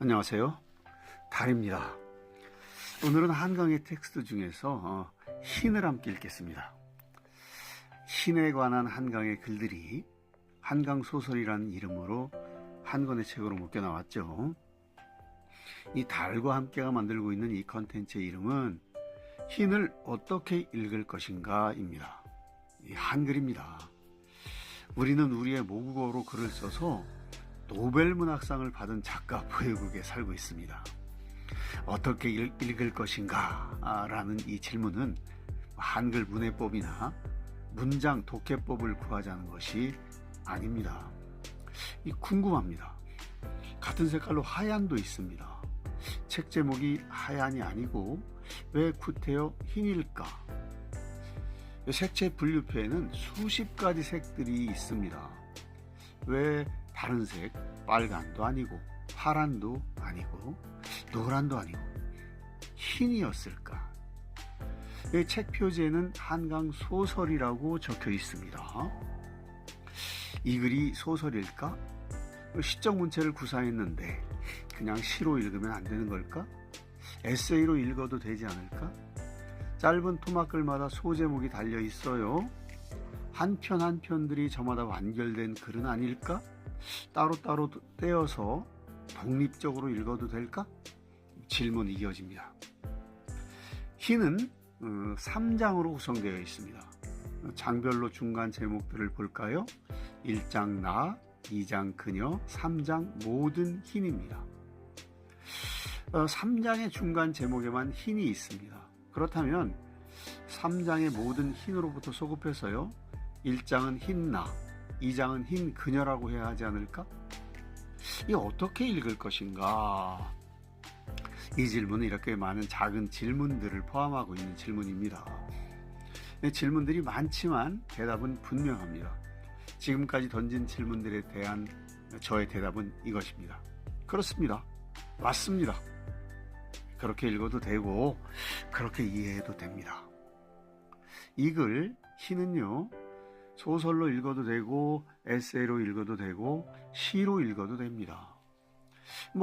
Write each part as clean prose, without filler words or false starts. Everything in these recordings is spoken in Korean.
안녕하세요. 달입니다. 오늘은 한강의 텍스트 중에서 흰을 함께 읽겠습니다. 흰에 관한 한강의 글들이 한강소설이라는 이름으로 한 권의 책으로 묶여 나왔죠. 이 달과 함께가 만들고 있는 이 컨텐츠의 이름은 흰을 어떻게 읽을 것인가 입니다. 이 한글입니다. 우리는 우리의 모국어로 글을 써서 노벨문학상을 받은 작가 부여국에 살고 있습니다. 어떻게 읽을 것인가 라는 이 질문은 한글 문해법이나 문장 독해법을 구하자는 것이 아닙니다. 궁금합니다. 같은 색깔로 하얀도 있습니다. 책 제목이 하얀이 아니고 왜 구태여 흰일까? 색채 분류표에는 수십 가지 색들이 있습니다. 왜 다른 색, 빨간도 아니고 파란도 아니고 노란도 아니고 흰이었을까? 책 표지에는 한강 소설이라고 적혀 있습니다. 이 글이 소설일까? 시적 문체를 구사했는데 그냥 시로 읽으면 안 되는 걸까? 에세이로 읽어도 되지 않을까? 짧은 토막글마다 소제목이 달려 있어요. 한 편 한 편들이 저마다 완결된 글은 아닐까? 따로따로 떼어서 독립적으로 읽어도 될까? 질문이 이어집니다. 흰은 3장으로 구성되어 있습니다. 장별로 중간 제목들을 볼까요? 1장 나, 2장 그녀, 3장 모든 흰입니다. 3장의 중간 제목에만 흰이 있습니다. 그렇다면 3장의 모든 흰으로부터 소급해서요, 1장은 흰나, 2장은 흰 그녀라고 해야 하지 않을까? 이 어떻게 읽을 것인가? 이 질문은 이렇게 많은 작은 질문들을 포함하고 있는 질문입니다. 질문들이 많지만 대답은 분명합니다. 지금까지 던진 질문들에 대한 저의 대답은 이것입니다. 그렇습니다. 맞습니다. 그렇게 읽어도 되고 그렇게 이해해도 됩니다. 이 글 흰은요, 소설로 읽어도 되고 에세이로 읽어도 되고 시로 읽어도 됩니다.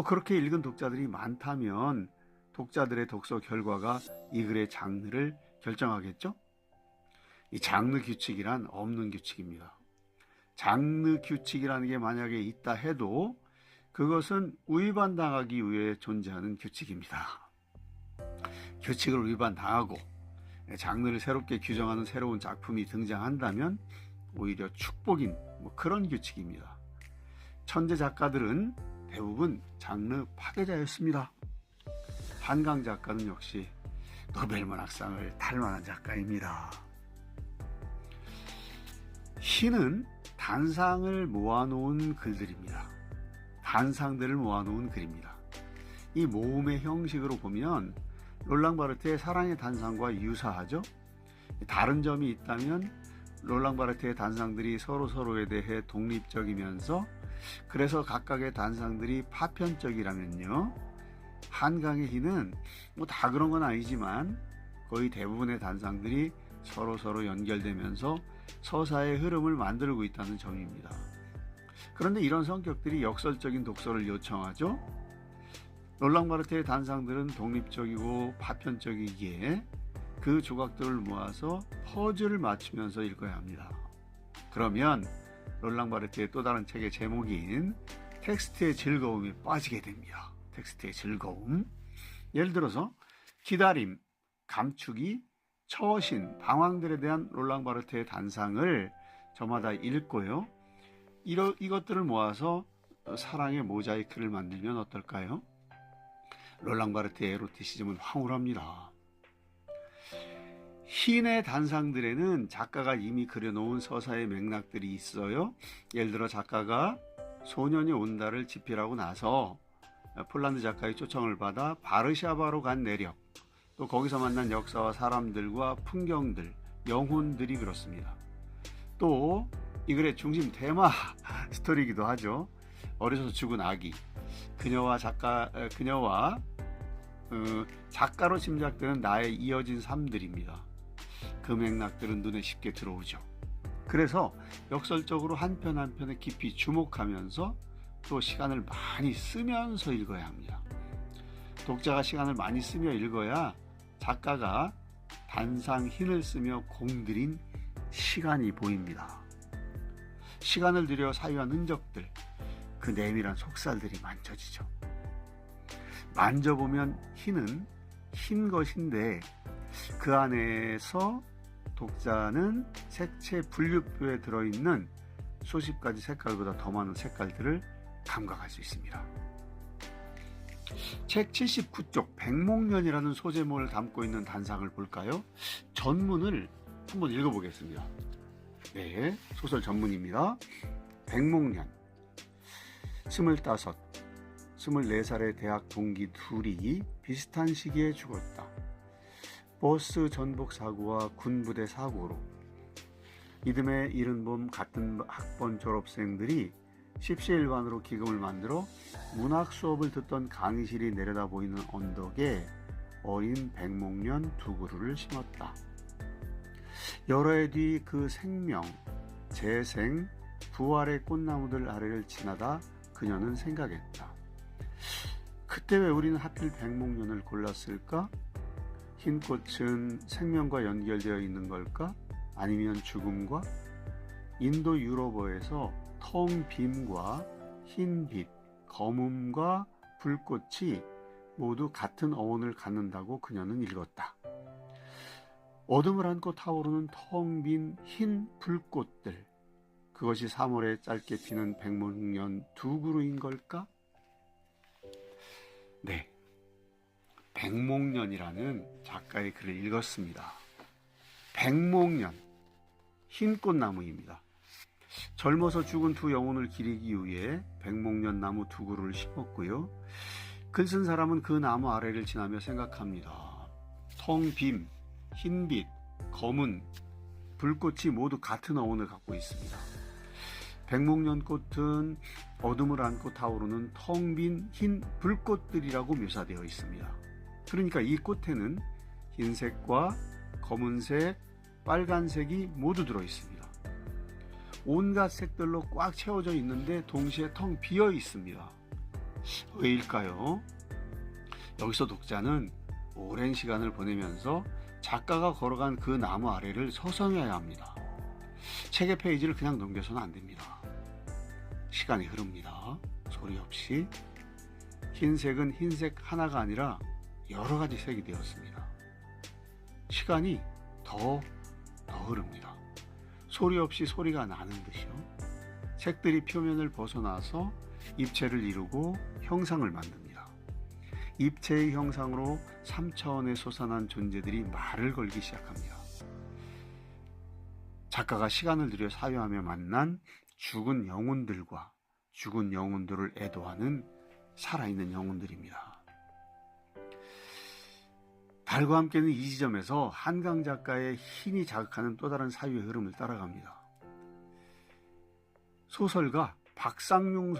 그렇게 읽은 독자들이 많다면 독자들의 독서 결과가 이 글의 장르를 결정하겠죠? 이 장르 규칙이란 없는 규칙입니다. 장르 규칙이라는 게 만약에 있다 해도 그것은 위반당하기 위해 존재하는 규칙입니다. 규칙을 위반당하고 장르를 새롭게 규정하는 새로운 작품이 등장한다면 오히려 축복인 그런 규칙입니다. 천재 작가들은 대부분 장르 파괴자였습니다. 한강 작가는 역시 노벨문학상을 탈 만한 작가입니다. 흰은 단상을 모아놓은 글들입니다. 단상들을 모아놓은 글입니다. 이 모음의 형식으로 보면 롤랑 바르트의 사랑의 단상과 유사하죠. 다른 점이 있다면 롤랑 바르트의 단상들이 서로에 대해 독립적이면서 그래서 각각의 단상들이 파편적이라면요, 한강의 흰은 다 그런 건 아니지만 거의 대부분의 단상들이 서로 연결되면서 서사의 흐름을 만들고 있다는 점입니다. 그런데 이런 성격들이 역설적인 독서를 요청하죠. 롤랑 바르트의 단상들은 독립적이고 파편적이기에 그 조각들을 모아서 퍼즐을 맞추면서 읽어야 합니다. 그러면 롤랑 바르트의 또 다른 책의 제목인 텍스트의 즐거움에 빠지게 됩니다. 텍스트의 즐거움. 예를 들어서 기다림, 감추기, 처신, 방황들에 대한 롤랑 바르트의 단상을 저마다 읽고요, 이것들을 모아서 사랑의 모자이크를 만들면 어떨까요? 롤랑 바르트의 에로티시즘은 황홀합니다. 흰의 단상들에는 작가가 이미 그려놓은 서사의 맥락들이 있어요. 예를 들어 작가가 소년이 온다를 집필하고 나서 폴란드 작가의 초청을 받아 바르샤바로 간 내력, 또 거기서 만난 역사와 사람들과 풍경들, 영혼들이 그렇습니다. 또 이 글의 중심 테마 스토리이기도 하죠. 어려서 죽은 아기, 그녀와 작가로 짐작되는 나의 이어진 삶들입니다. 그 맥락들은 눈에 쉽게 들어오죠. 그래서 역설적으로 한 편 한 편에 깊이 주목하면서 또 시간을 많이 쓰면서 읽어야 합니다. 독자가 시간을 많이 쓰며 읽어야 작가가 단상 흰을 쓰며 공들인 시간이 보입니다. 시간을 들여 사유한 흔적들, 그 내밀한 속살들이 만져지죠. 만져보면 흰은 흰 것인데 그 안에서 독자는 색채 분류표에 들어있는 수십 가지 색깔보다 더 많은 색깔들을 감각할 수 있습니다. 책 79쪽 백목련이라는 소제목을 담고 있는 단상을 볼까요? 전문을 한번 읽어보겠습니다. 네, 소설 전문입니다. 백목련. 25, 24살의 대학 동기 둘이 비슷한 시기에 죽었다. 버스 전복 사고와 군부대 사고로. 이듬해 이른 봄 같은 학번 졸업생들이 십시일반으로 기금을 만들어 문학 수업을 듣던 강의실이 내려다 보이는 언덕에 어린 백목련 두 그루를 심었다. 여러 해 뒤 그 생명, 재생, 부활의 꽃나무들 아래를 지나다 그녀는 생각했다. 그때 왜 우리는 하필 백목련을 골랐을까? 흰 꽃은 생명과 연결되어 있는 걸까? 아니면 죽음과? 인도 유럽어에서 텅 빔과 흰빛, 검음과 불꽃이 모두 같은 어원을 갖는다고 그녀는 읽었다. 어둠을 안고 타오르는 텅 빈 흰 불꽃들, 그것이 3월에 짧게 피는 백목련 두 그루인 걸까? 네, 백목련이라는 작가의 글을 읽었습니다. 백목련, 흰 꽃나무입니다. 젊어서 죽은 두 영혼을 기리기 위해 백목련 나무 두 그루를 심었고요. 글 쓴 사람은 그 나무 아래를 지나며 생각합니다. 텅 빔, 흰빛, 검은, 불꽃이 모두 같은 어원을 갖고 있습니다. 백목련 꽃은 어둠을 안고 타오르는 텅 빈 흰 불꽃들이라고 묘사되어 있습니다. 그러니까 이 꽃에는 흰색과 검은색, 빨간색이 모두 들어있습니다. 온갖 색들로 꽉 채워져 있는데 동시에 텅 비어 있습니다. 왜일까요? 여기서 독자는 오랜 시간을 보내면서 작가가 걸어간 그 나무 아래를 서성여야 합니다. 책의 페이지를 그냥 넘겨서는 안 됩니다. 시간이 흐릅니다. 소리 없이. 흰색은 흰색 하나가 아니라 여러 가지 색이 되었습니다. 시간이 더 흐릅니다. 소리 없이 소리가 나는 듯이요. 색들이 표면을 벗어나서 입체를 이루고 형상을 만듭니다. 입체의 형상으로 3차원에 솟아난 존재들이 말을 걸기 시작합니다. 작가가 시간을 들여 사유하며 만난 죽은 영혼들과 죽은 영혼들을 애도하는 살아있는 영혼들입니다. 달과 함께는 이 지점에서 한강 작가의 힘이 자극하는 또 다른 사유의 흐름을 따라갑니다. 소설가 박상용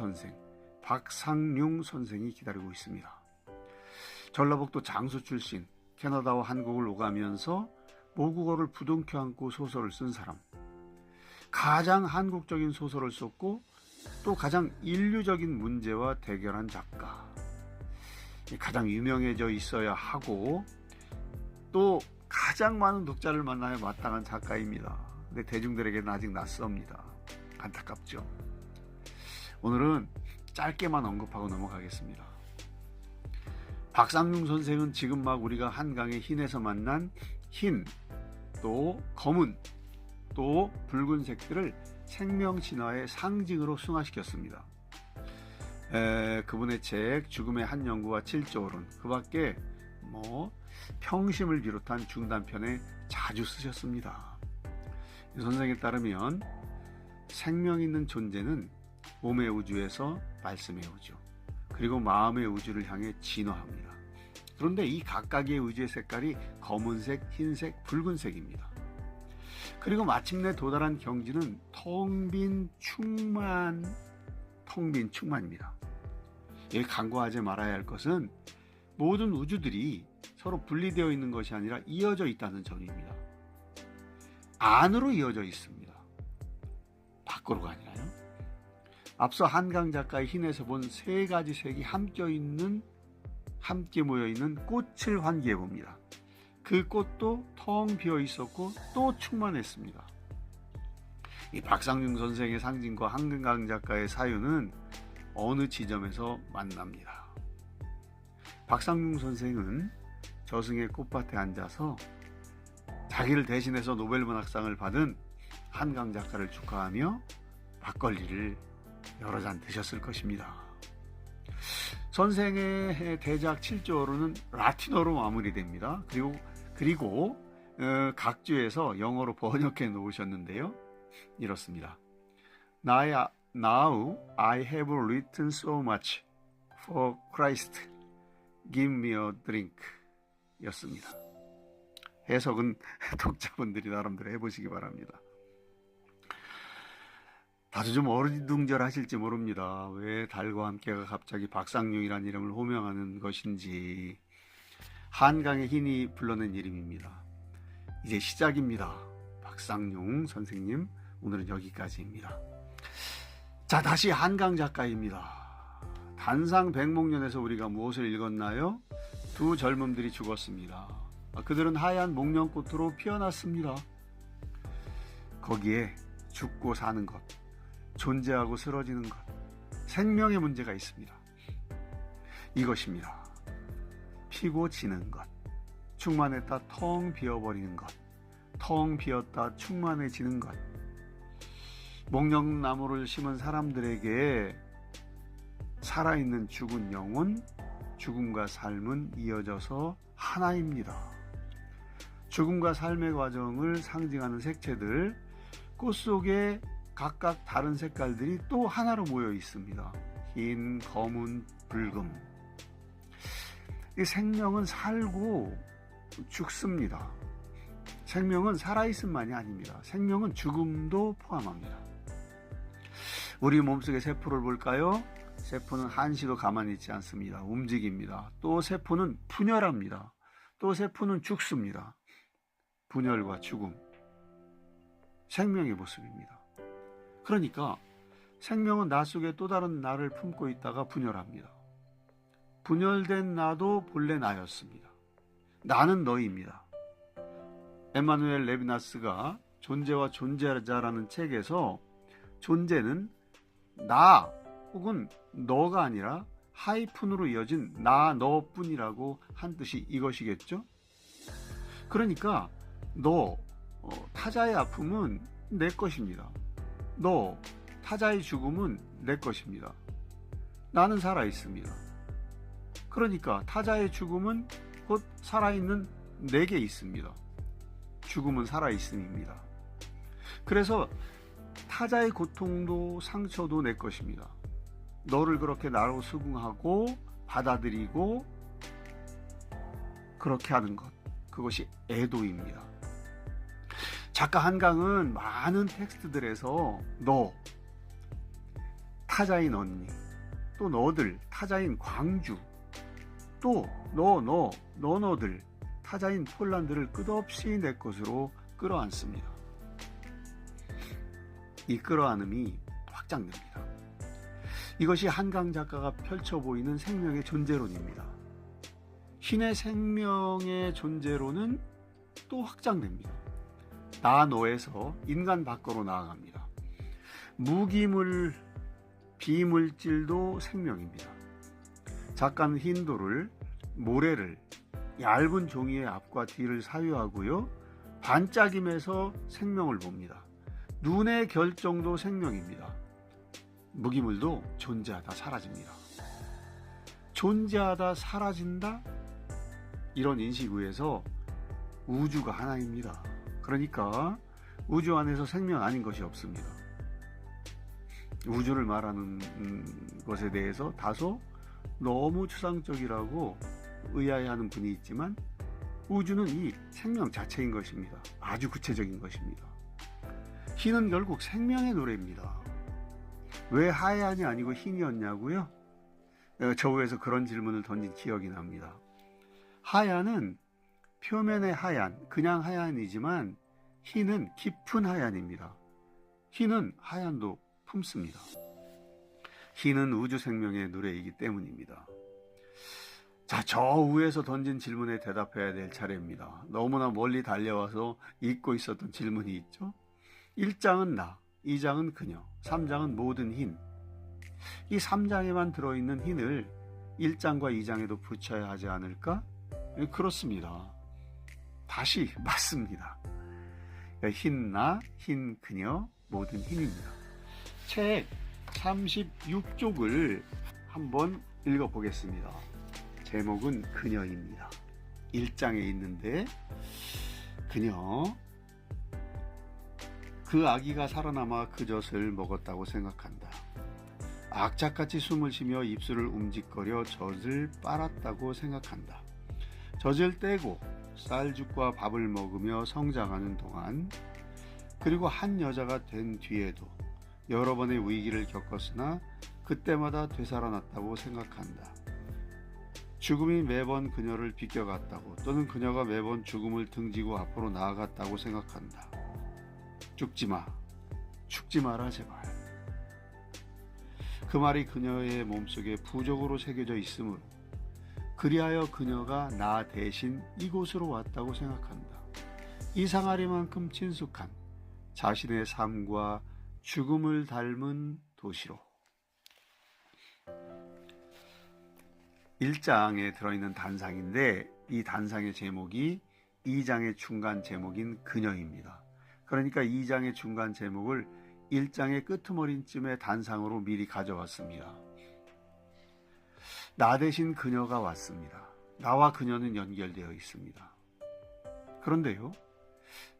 선생이 기다리고 있습니다. 전라북도 장수 출신, 캐나다와 한국을 오가면서 모국어를 부둥켜 안고 소설을 쓴 사람, 가장 한국적인 소설을 썼고 또 가장 인류적인 문제와 대결한 작가, 가장 유명해져 있어야 하고 또 가장 많은 독자를 만나야 마땅한 작가입니다. 근데 대중들에게는 아직 낯섭니다. 안타깝죠. 오늘은 짧게만 언급하고 넘어가겠습니다. 박상용 선생은 지금 막 우리가 한강의 흰에서 만난 흰, 또 검은, 또 붉은색들을 생명신화의 상징으로 승화시켰습니다. 그분의 책 죽음의 한 연구와 7조론, 그 밖에 평심을 비롯한 중단편에 자주 쓰셨습니다. 이 선생에 따르면 생명 있는 존재는 몸의 우주에서 말씀의 우주, 그리고 마음의 우주를 향해 진화합니다. 그런데 이 각각의 우주의 색깔이 검은색, 흰색, 붉은색입니다. 그리고 마침내 도달한 경지는 텅 빈 충만입니다. 여기 간과하지 말아야 할 것은 모든 우주들이 서로 분리되어 있는 것이 아니라 이어져 있다는 점입니다. 안으로 이어져 있습니다. 밖으로가 아니라요. 앞서 한강 작가의 흰에서 본 세 가지 색이 함께 모여 있는 꽃을 환기해 봅니다. 그 꽃도 텅 비어 있었고 또 충만했습니다. 이 박상중 선생의 상징과 한강 작가의 사유는 어느 지점에서 만납니다. 박상중 선생은 저승의 꽃밭에 앉아서 자기를 대신해서 노벨문학상을 받은 한강 작가를 축하하며 막걸리를 여러 잔 드셨을 것입니다. 선생의 대작 7조로는 라틴어로 마무리됩니다. 그리고 각주에서 영어로 번역해 놓으셨는데요. 이렇습니다. Now I have written so much for Christ. Give me a drink. 였습니다. 해석은 독자분들이 나름대로 해보시기 바랍니다. 다들 좀 어리둥절하실지 모릅니다. 왜 달과 함께가 갑자기 박상중이라는 이름을 호명하는 것인지. 한강의 흰이 불러낸 이름입니다. 이제 시작입니다. 박상중 선생님, 오늘은 여기까지입니다. 자, 다시 한강 작가입니다. 단상 백목년에서 우리가 무엇을 읽었나요? 두 젊음들이 죽었습니다. 그들은 하얀 목련꽃으로 피어났습니다. 거기에 죽고 사는 것, 존재하고 쓰러지는 것, 생명의 문제가 있습니다. 이것입니다. 피고 지는 것, 충만했다 텅 비어버리는 것, 텅 비었다 충만해지는 것. 목련나무를 심은 사람들에게 살아있는 죽은 영혼, 죽음과 삶은 이어져서 하나입니다. 죽음과 삶의 과정을 상징하는 색채들, 꽃 속에 각각 다른 색깔들이 또 하나로 모여 있습니다. 흰, 검은, 붉은. 이 생명은 살고 죽습니다. 생명은 살아있음만이 아닙니다. 생명은 죽음도 포함합니다. 우리 몸속의 세포를 볼까요? 세포는 한시도 가만히 있지 않습니다. 움직입니다. 또 세포는 분열합니다. 또 세포는 죽습니다. 분열과 죽음, 생명의 모습입니다. 그러니까 생명은 나 속에 또 다른 나를 품고 있다가 분열합니다. 분열된 나도 본래 나였습니다. 나는 너입니다. 에마누엘 레비나스가 존재와 존재자라는 책에서 존재는 나 혹은 너가 아니라 하이픈으로 이어진 나 너뿐이라고 한 뜻이 이것이겠죠. 그러니까 너, 타자의 아픔은 내 것입니다. 너, 타자의 죽음은 내 것입니다. 나는 살아있습니다. 그러니까 타자의 죽음은 곧 살아있는 내게 있습니다. 죽음은 살아있음입니다. 그래서 타자의 고통도 상처도 내 것입니다. 너를 그렇게 나로 수긍하고 받아들이고 그렇게 하는 것, 그것이 애도입니다. 작가 한강은 많은 텍스트들에서 너, 타자인 언니, 또 너들, 타자인 광주, 또 너들, 타자인 폴란드를 끝없이 내 것으로 끌어안습니다. 이 끌어안음이 확장됩니다. 이것이 한강 작가가 펼쳐 보이는 생명의 존재론입니다. 신의 생명의 존재론은 또 확장됩니다. 나 너에서 인간 밖으로 나아갑니다. 무기물, 비물질도 생명입니다. 작가는 흰돌을, 모래를 얇은 종이의 앞과 뒤를 사유하고요. 반짝임에서 생명을 봅니다. 눈의 결정도 생명입니다. 무기물도 존재하다 사라집니다. 존재하다 사라진다? 이런 인식 위에서 우주가 하나입니다. 그러니까 우주 안에서 생명 아닌 것이 없습니다. 우주를 말하는 것에 대해서 다소 너무 추상적이라고 의아해하는 분이 있지만 우주는 이 생명 자체인 것입니다. 아주 구체적인 것입니다. 흰은 결국 생명의 노래입니다. 왜 하얀이 아니고 흰이었냐고요? 저 위에서 그런 질문을 던진 기억이 납니다. 하얀은 표면의 하얀, 그냥 하얀이지만 흰은 깊은 하얀입니다. 흰은 하얀도 품습니다. 흰은 우주 생명의 노래이기 때문입니다. 자, 저 위에서 던진 질문에 대답해야 될 차례입니다. 너무나 멀리 달려와서 잊고 있었던 질문이 있죠. 1장은 나, 2장은 그녀, 3장은 모든 흰. 이 3장에만 들어있는 흰을 1장과 2장에도 붙여야 하지 않을까? 그렇습니다. 다시 맞습니다. 흰 나, 흰 그녀, 모든 흰입니다. 책 36쪽을 한번 읽어보겠습니다. 제목은 그녀입니다. 1장에 있는데 그녀, 그 아기가 살아남아 그 젖을 먹었다고 생각한다. 악착같이 숨을 쉬며 입술을 움직거려 젖을 빨았다고 생각한다. 젖을 떼고 쌀죽과 밥을 먹으며 성장하는 동안, 그리고 한 여자가 된 뒤에도 여러 번의 위기를 겪었으나 그때마다 되살아났다고 생각한다. 죽음이 매번 그녀를 비껴갔다고, 또는 그녀가 매번 죽음을 등지고 앞으로 나아갔다고 생각한다. 죽지 마, 죽지 마라 제발. 그 말이 그녀의 몸속에 부적으로 새겨져 있으므로 그리하여 그녀가 나 대신 이곳으로 왔다고 생각한다. 이상하리만큼 친숙한 자신의 삶과 죽음을 닮은 도시로. 1장에 들어있는 단상인데 이 단상의 제목이 2장의 중간 제목인 그녀입니다. 그러니까 2장의 중간 제목을 1장의 끄트머리쯤의 단상으로 미리 가져왔습니다. 나 대신 그녀가 왔습니다. 나와 그녀는 연결되어 있습니다. 그런데요,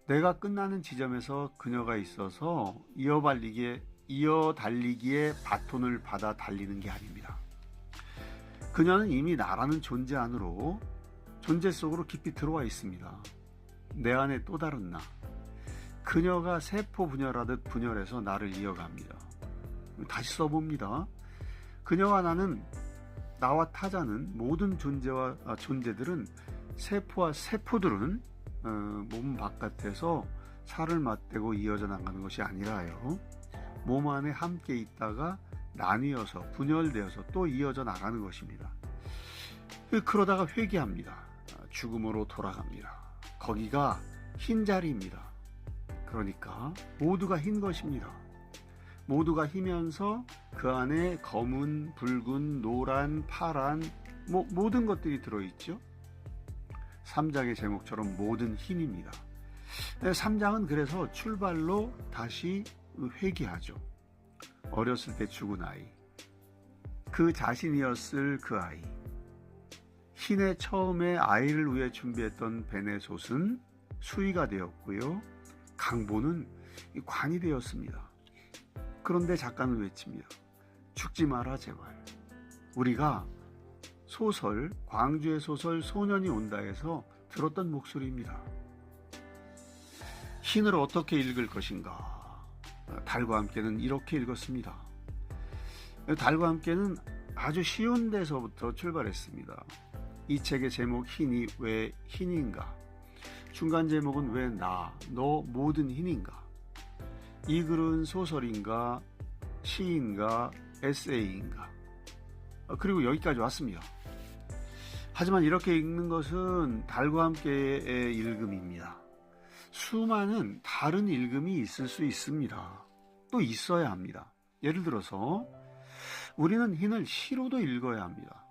내가 끝나는 지점에서 그녀가 있어서 이어 달리기에 바톤을 받아 달리는 게 아닙니다. 그녀는 이미 나라는 존재 안으로, 존재 속으로 깊이 들어와 있습니다. 내 안에 또 다른 나, 그녀가 세포 분열하듯 분열해서 나를 이어갑니다. 다시 써봅니다. 그녀와 나는, 나와 타자는, 모든 존재들은, 세포와 세포들은 몸 바깥에서 살을 맞대고 이어져 나가는 것이 아니라요, 몸 안에 함께 있다가 나뉘어서 분열되어서 또 이어져 나가는 것입니다. 그러다가 회귀합니다. 죽음으로 돌아갑니다. 거기가 흰 자리입니다. 그러니까 모두가 흰 것입니다. 모두가 희면서 그 안에 검은, 붉은, 노란, 파란 모든 것들이 들어있죠. 3장의 제목처럼 모든 흰입니다. 3장은 그래서 출발로 다시 회귀하죠. 어렸을 때 죽은 아이, 그 자신이었을 그 아이, 흰의 처음에 아이를 위해 준비했던 베네솥은 수위가 되었고요, 강보는 관이 되었습니다. 그런데 작가는 외칩니다. 죽지 마라 제발. 우리가 소설, 광주의 소설 소년이 온다에서 들었던 목소리입니다. 흰을 어떻게 읽을 것인가? 달과 함께는 이렇게 읽었습니다. 달과 함께는 아주 쉬운 데서부터 출발했습니다. 이 책의 제목 흰이 왜 흰인가? 중간 제목은 왜 나, 너 모든 흰인가? 이 글은 소설인가, 시인가, 에세이인가? 그리고 여기까지 왔습니다. 하지만 이렇게 읽는 것은 달과 함께의 읽음입니다. 수많은 다른 읽음이 있을 수 있습니다. 또 있어야 합니다. 예를 들어서 우리는 흰을 시로도 읽어야 합니다.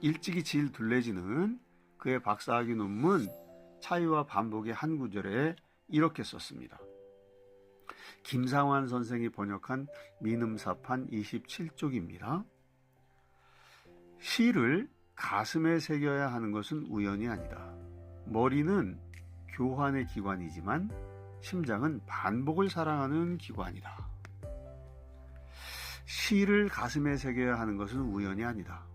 일찍이 질 둘레지는 그의 박사학위 논문 차이와 반복의 한 구절에 이렇게 썼습니다. 김상환 선생이 번역한 민음사판 27쪽입니다. 시를 가슴에 새겨야 하는 것은 우연이 아니다. 머리는 교환의 기관이지만 심장은 반복을 사랑하는 기관이다. 시를 가슴에 새겨야 하는 것은 우연이 아니다.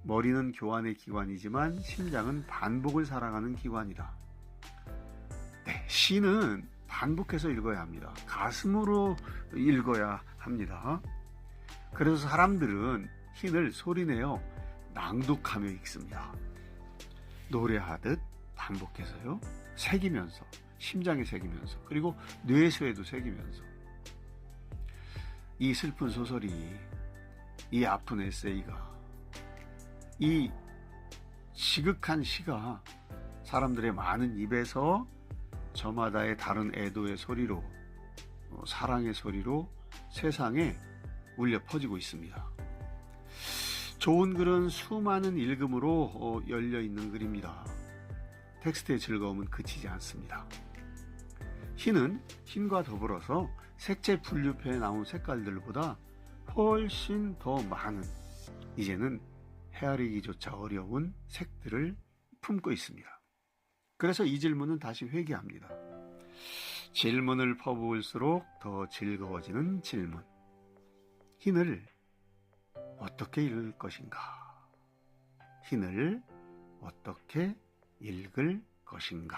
머리는 교환의 기관이지만 심장은 반복을 사랑하는 기관이다. 네, 시는 반복해서 읽어야 합니다. 가슴으로 읽어야 합니다. 그래서 사람들은 흰을 소리내어 낭독하며 읽습니다. 노래하듯 반복해서요. 새기면서, 심장에 새기면서, 그리고 뇌수에도 새기면서. 이 슬픈 소설이 이 아픈 에세이가, 이 시극한 시가 사람들의 많은 입에서 저마다의 다른 애도의 소리로, 사랑의 소리로 세상에 울려 퍼지고 있습니다. 좋은 글은 수많은 읽음으로 열려 있는 글입니다. 텍스트의 즐거움은 그치지 않습니다. 흰은 흰과 더불어서 색채 분류표에 나온 색깔들보다 훨씬 더 많은, 이제는 헤아리기조차 어려운 색들을 품고 있습니다. 그래서 이 질문은 다시 회귀합니다. 질문을 퍼부을수록 더 즐거워지는 질문. 흰을 어떻게 읽을 것인가? 흰을 어떻게 읽을 것인가?